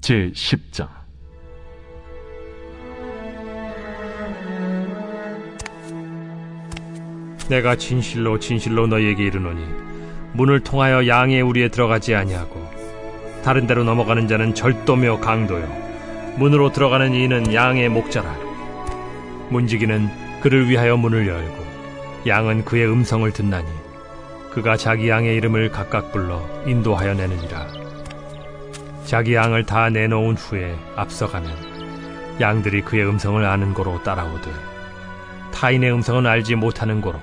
제10장. 내가 진실로 진실로 너희에게 이르노니 문을 통하여 양의 우리에 들어가지 아니하고 다른 데로 넘어가는 자는 절도며 강도요 문으로 들어가는 이는 양의 목자라. 문지기는 그를 위하여 문을 열고 양은 그의 음성을 듣나니 그가 자기 양의 이름을 각각 불러 인도하여 내느니라. 자기 양을 다 내놓은 후에 앞서가면 양들이 그의 음성을 아는 고로 따라오되 타인의 음성은 알지 못하는 고로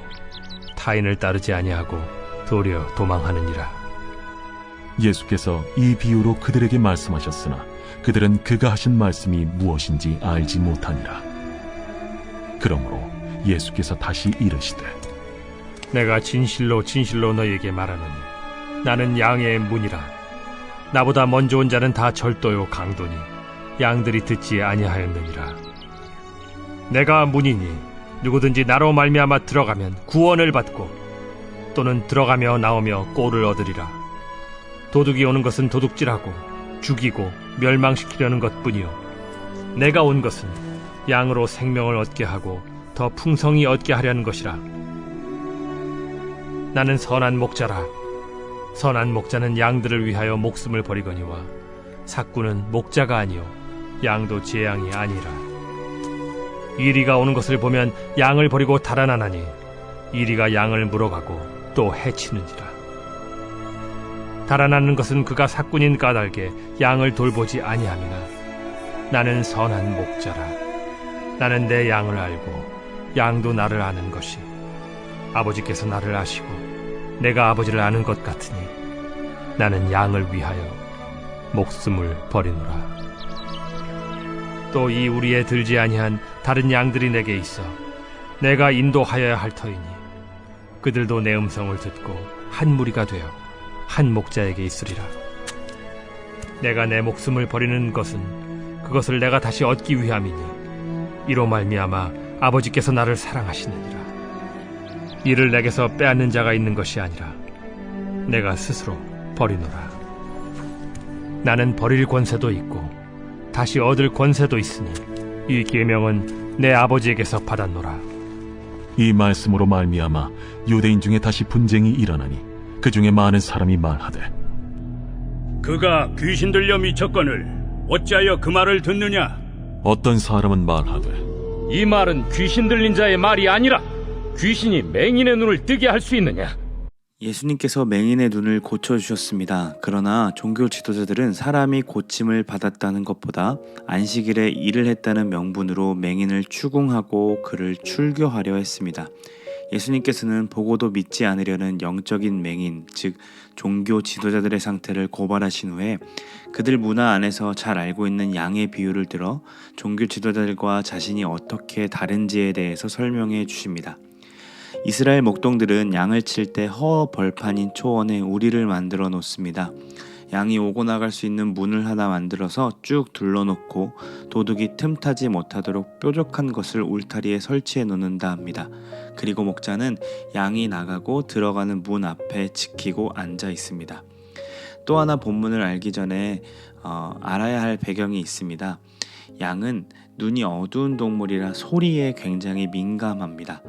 타인을 따르지 아니하고 도리어 도망하느니라. 예수께서 이 비유로 그들에게 말씀하셨으나 그들은 그가 하신 말씀이 무엇인지 알지 못하니라. 그러므로 예수께서 다시 이르시되 내가 진실로 진실로 너희에게 말하노니 나는 양의 문이라. 나보다 먼저 온 자는 다 절도요 강도니 양들이 듣지 아니하였느니라. 내가 문이니 누구든지 나로 말미암아 들어가면 구원을 받고 또는 들어가며 나오며 꼴을 얻으리라. 도둑이 오는 것은 도둑질하고 죽이고 멸망시키려는 것뿐이요 내가 온 것은 양으로 생명을 얻게 하고 더 풍성히 얻게 하려는 것이라. 나는 선한 목자라. 선한 목자는 양들을 위하여 목숨을 버리거니와 삭구는 목자가 아니요 양도 제 양이 아니라. 이리가 오는 것을 보면 양을 버리고 달아나나니 이리가 양을 물어가고 또 해치는지라. 달아나는 것은 그가 삭군인 까닭에 양을 돌보지 아니함이나 나는 선한 목자라. 나는 내 양을 알고 양도 나를 아는 것이 아버지께서 나를 아시고 내가 아버지를 아는 것 같으니 나는 양을 위하여 목숨을 버리노라. 또 이 우리에 들지 아니한 다른 양들이 내게 있어 내가 인도하여야 할 터이니 그들도 내 음성을 듣고 한 무리가 되어 한 목자에게 있으리라. 내가 내 목숨을 버리는 것은 그것을 내가 다시 얻기 위함이니 이로 말미암아 아버지께서 나를 사랑하시느니라. 이를 내게서 빼앗는 자가 있는 것이 아니라 내가 스스로 버리노라. 나는 버릴 권세도 있고 다시 얻을 권세도 있으니 이 계명은 내 아버지에게서 받았노라. 이 말씀으로 말미암아 유대인 중에 다시 분쟁이 일어나니 그 중에 많은 사람이 말하되 그가 귀신 들려 미쳤거늘 어찌하여 그 말을 듣느냐? 어떤 사람은 말하되 이 말은 귀신 들린 자의 말이 아니라 귀신이 맹인의 눈을 뜨게 할 수 있느냐? 예수님께서 맹인의 눈을 고쳐주셨습니다. 그러나 종교 지도자들은 사람이 고침을 받았다는 것보다 안식일에 일을 했다는 명분으로 맹인을 추궁하고 그를 출교하려 했습니다. 예수님께서는 보고도 믿지 않으려는 영적인 맹인, 즉 종교 지도자들의 상태를 고발하신 후에 그들 문화 안에서 잘 알고 있는 양의 비유를 들어 종교 지도자들과 자신이 어떻게 다른지에 대해서 설명해 주십니다. 이스라엘 목동들은 양을 칠 때 허 벌판인 초원에 우리를 만들어 놓습니다. 양이 오고 나갈 수 있는 문을 하나 만들어서 쭉 둘러놓고 도둑이 틈타지 못하도록 뾰족한 것을 울타리에 설치해 놓는다 합니다. 그리고 목자는 양이 나가고 들어가는 문 앞에 지키고 앉아 있습니다. 또 하나 본문을 알기 전에 알아야 할 배경이 있습니다. 양은 눈이 어두운 동물이라 소리에 굉장히 민감합니다.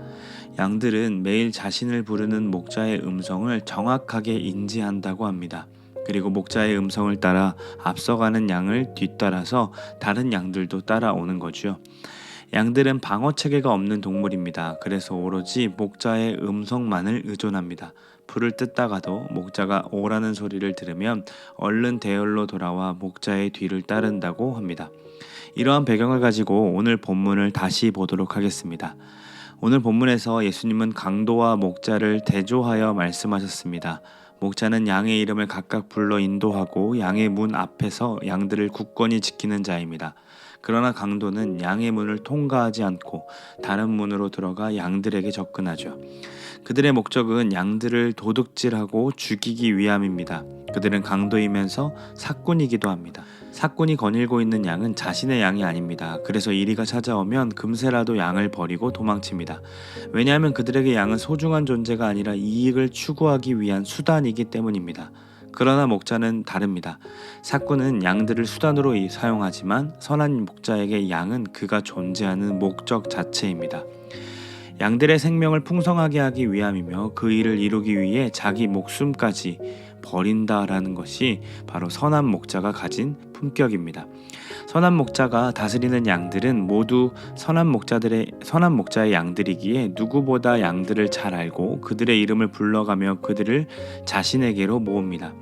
양들은 매일 자신을 부르는 목자의 음성을 정확하게 인지한다고 합니다. 그리고 목자의 음성을 따라 앞서가는 양을 뒤따라서 다른 양들도 따라오는 거죠. 양들은 방어 체계가 없는 동물입니다. 그래서 오로지 목자의 음성만을 의존합니다. 불을 뜯다가도 목자가 오라는 소리를 들으면 얼른 대열로 돌아와 목자의 뒤를 따른다고 합니다. 이러한 배경을 가지고 오늘 본문을 다시 보도록 하겠습니다. 오늘 본문에서 예수님은 강도와 목자를 대조하여 말씀하셨습니다. 목자는 양의 이름을 각각 불러 인도하고 양의 문 앞에서 양들을 굳건히 지키는 자입니다. 그러나 강도는 양의 문을 통과하지 않고 다른 문으로 들어가 양들에게 접근하죠. 그들의 목적은 양들을 도둑질하고 죽이기 위함입니다. 그들은 강도이면서 삭군이기도 합니다. 삭군이 거닐고 있는 양은 자신의 양이 아닙니다. 그래서 이리가 찾아오면 금세라도 양을 버리고 도망칩니다. 왜냐하면 그들에게 양은 소중한 존재가 아니라 이익을 추구하기 위한 수단이기 때문입니다. 그러나 목자는 다릅니다. 삭구는 양들을 수단으로 사용하지만 선한 목자에게 양은 그가 존재하는 목적 자체입니다. 양들의 생명을 풍성하게 하기 위함이며 그 일을 이루기 위해 자기 목숨까지 버린다라는 것이 바로 선한 목자가 가진 품격입니다. 선한 목자가 다스리는 양들은 모두 선한 목자의 양들이기에 누구보다 양들을 잘 알고 그들의 이름을 불러가며 그들을 자신에게로 모읍니다.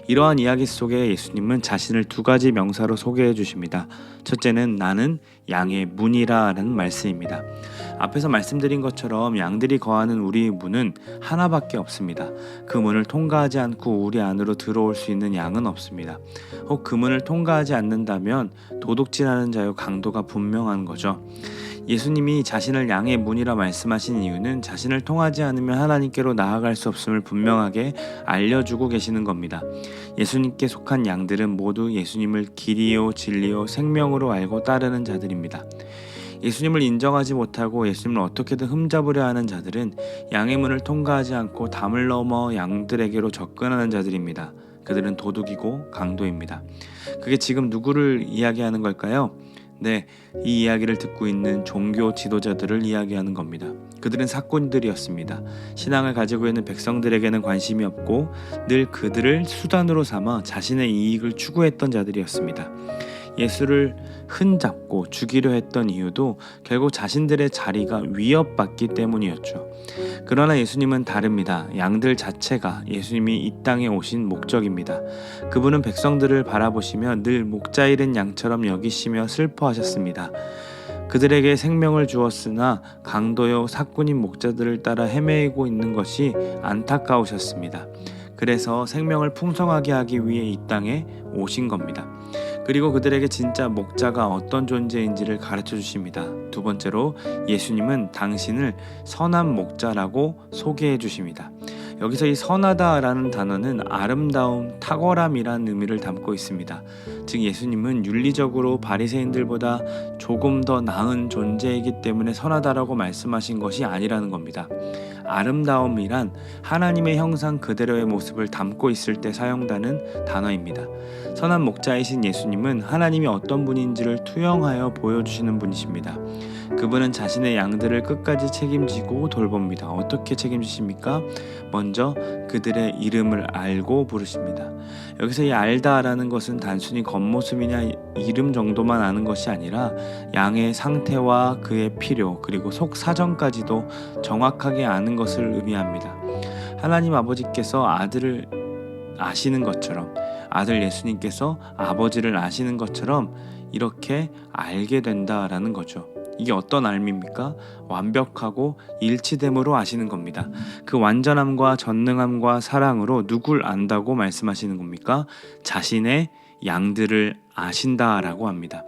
이러한 이야기 속에 예수님은 자신을 두 가지 명사로 소개해 주십니다. 첫째는 나는 양의 문이라 라는 말씀입니다. 앞에서 말씀드린 것처럼 양들이 거하는 우리의 문은 하나밖에 없습니다. 그 문을 통과하지 않고 우리 안으로 들어올 수 있는 양은 없습니다. 혹 그 문을 통과하지 않는다면 도둑질하는 자의 강도가 분명한 거죠. 예수님이 자신을 양의 문이라 말씀하신 이유는 자신을 통하지 않으면 하나님께로 나아갈 수 없음을 분명하게 알려주고 계시는 겁니다. 예수님께 속한 양들은 모두 예수님을 길이요 진리요 생명으로 알고 따르는 자들입니다. 예수님을 인정하지 못하고 예수님을 어떻게든 흠잡으려 하는 자들은 양의 문을 통과하지 않고 담을 넘어 양들에게로 접근하는 자들입니다. 그들은 도둑이고 강도입니다. 그게 지금 누구를 이야기하는 걸까요? 네, 이 이야기를 듣고 있는 종교 지도자들을 이야기하는 겁니다. 그들은 사꾼들이었습니다. 신앙을 가지고 있는 백성들에게는 관심이 없고 늘 그들을 수단으로 삼아 자신의 이익을 추구했던 자들이었습니다. 예수를 흠잡고 죽이려 했던 이유도 결국 자신들의 자리가 위협받기 때문이었죠. 그러나 예수님은 다릅니다. 양들 자체가 예수님이 이 땅에 오신 목적입니다. 그분은 백성들을 바라보시며 늘 목자 잃은 양처럼 여기시며 슬퍼하셨습니다. 그들에게 생명을 주었으나 강도요 사꾼인 목자들을 따라 헤매고 있는 것이 안타까우셨습니다. 그래서 생명을 풍성하게 하기 위해 이 땅에 오신 겁니다. 그리고 그들에게 진짜 목자가 어떤 존재인지를 가르쳐 주십니다. 두 번째로 예수님은 당신을 선한 목자라고 소개해 주십니다. 여기서 이 선하다라는 단어는 아름다움, 탁월함이라는 의미를 담고 있습니다. 즉 예수님은 윤리적으로 바리새인들보다 조금 더 나은 존재이기 때문에 선하다라고 말씀하신 것이 아니라는 겁니다. 아름다움이란 하나님의 형상 그대로의 모습을 담고 있을 때 사용되는 단어입니다. 선한 목자이신 예수님은 하나님이 어떤 분인지를 투영하여 보여주시는 분이십니다. 그분은 자신의 양들을 끝까지 책임지고 돌봅니다. 어떻게 책임지십니까? 먼저 그들의 이름을 알고 부르십니다. 여기서 이 알다라는 것은 단순히 겉모습이나 이름 정도만 아는 것이 아니라 양의 상태와 그의 필요 그리고 속 사정까지도 정확하게 아는 것을 의미합니다. 하나님 아버지께서 아들을 아시는 것처럼 아들 예수님께서 아버지를 아시는 것처럼 이렇게 알게 된다라는 거죠. 이게 어떤 알미입니까? 완벽하고 일치됨으로 아시는 겁니다. 그 완전함과 전능함과 사랑으로 누굴 안다고 말씀하시는 겁니까? 자신의 양들을 아신다라고 합니다.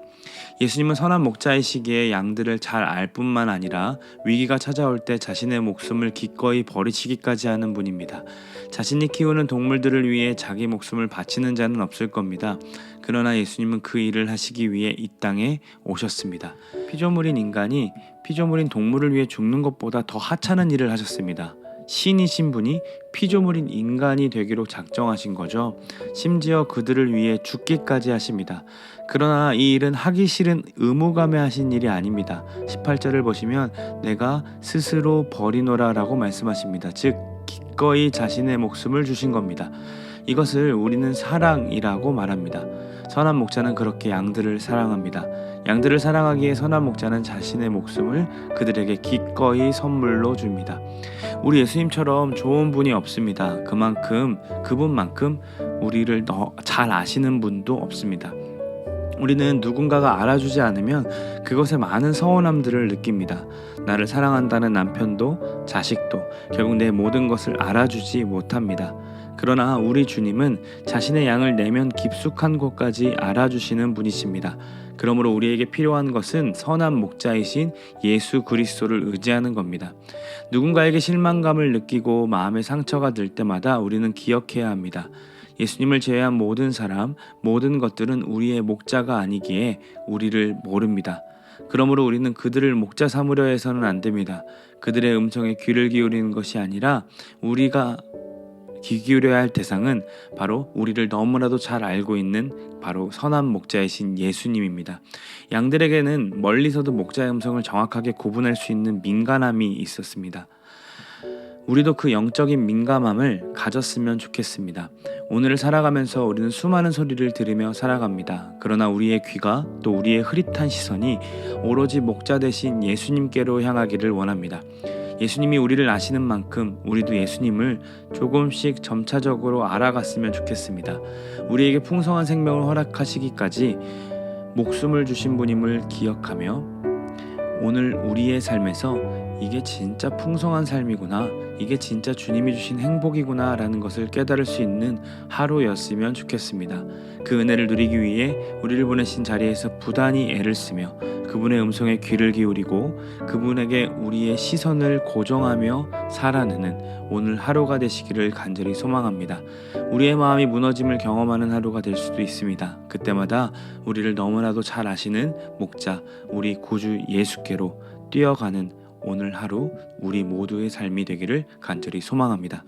예수님은 선한 목자이시기에 양들을 잘 알 뿐만 아니라 위기가 찾아올 때 자신의 목숨을 기꺼이 버리시기까지 하는 분입니다. 자신이 키우는 동물들을 위해 자기 목숨을 바치는 자는 없을 겁니다. 그러나 예수님은 그 일을 하시기 위해 이 땅에 오셨습니다. 피조물인 인간이 피조물인 동물을 위해 죽는 것보다 더 하찮은 일을 하셨습니다. 신이신 분이 피조물인 인간이 되기로 작정하신 거죠. 심지어 그들을 위해 죽기까지 하십니다. 그러나 이 일은 하기 싫은 의무감에 하신 일이 아닙니다. 18절을 보시면 내가 스스로 버리노라 라고 말씀하십니다. 즉 기꺼이 자신의 목숨을 주신 겁니다. 이것을 우리는 사랑이라고 말합니다. 선한 목자는 그렇게 양들을 사랑합니다. 양들을 사랑하기에 선한 목자는 자신의 목숨을 그들에게 기꺼이 선물로 줍니다. 우리 예수님처럼 좋은 분이 없습니다. 그분만큼 우리를 더 잘 아시는 분도 없습니다. 우리는 누군가가 알아주지 않으면 그것에 많은 서운함들을 느낍니다. 나를 사랑한다는 남편도 자식도 결국 내 모든 것을 알아주지 못합니다. 그러나 우리 주님은 자신의 양을 내면 깊숙한 곳까지 알아주시는 분이십니다. 그러므로 우리에게 필요한 것은 선한 목자이신 예수 그리스도를 의지하는 겁니다. 누군가에게 실망감을 느끼고 마음에 상처가 들 때마다 우리는 기억해야 합니다. 예수님을 제외한 모든 사람, 모든 것들은 우리의 목자가 아니기에 우리를 모릅니다. 그러므로 우리는 그들을 목자 삼으려 해서는 안 됩니다. 그들의 음성에 귀를 기울이는 것이 아니라 우리가 귀 기울여야 할 대상은 바로 우리를 너무나도 잘 알고 있는 바로 선한 목자이신 예수님입니다. 양들에게는 멀리서도 목자의 음성을 정확하게 구분할 수 있는 민감함이 있었습니다. 우리도 그 영적인 민감함을 가졌으면 좋겠습니다. 오늘을 살아가면서 우리는 수많은 소리를 들으며 살아갑니다. 그러나 우리의 귀가 또 우리의 흐릿한 시선이 오로지 목자 되신 예수님께로 향하기를 원합니다. 예수님이 우리를 아시는 만큼 우리도 예수님을 조금씩 점차적으로 알아갔으면 좋겠습니다. 우리에게 풍성한 생명을 허락하시기까지 목숨을 주신 분임을 기억하며 오늘 우리의 삶에서 이게 진짜 풍성한 삶이구나, 이게 진짜 주님이 주신 행복이구나 라는 것을 깨달을 수 있는 하루였으면 좋겠습니다. 그 은혜를 누리기 위해 우리를 보내신 자리에서 부단히 애를 쓰며 그분의 음성에 귀를 기울이고 그분에게 우리의 시선을 고정하며 살아내는 오늘 하루가 되시기를 간절히 소망합니다. 우리의 마음이 무너짐을 경험하는 하루가 될 수도 있습니다. 그때마다 우리를 너무나도 잘 아시는 목자, 우리 구주 예수께로 뛰어가는 오늘 하루 우리 모두의 삶이 되기를 간절히 소망합니다.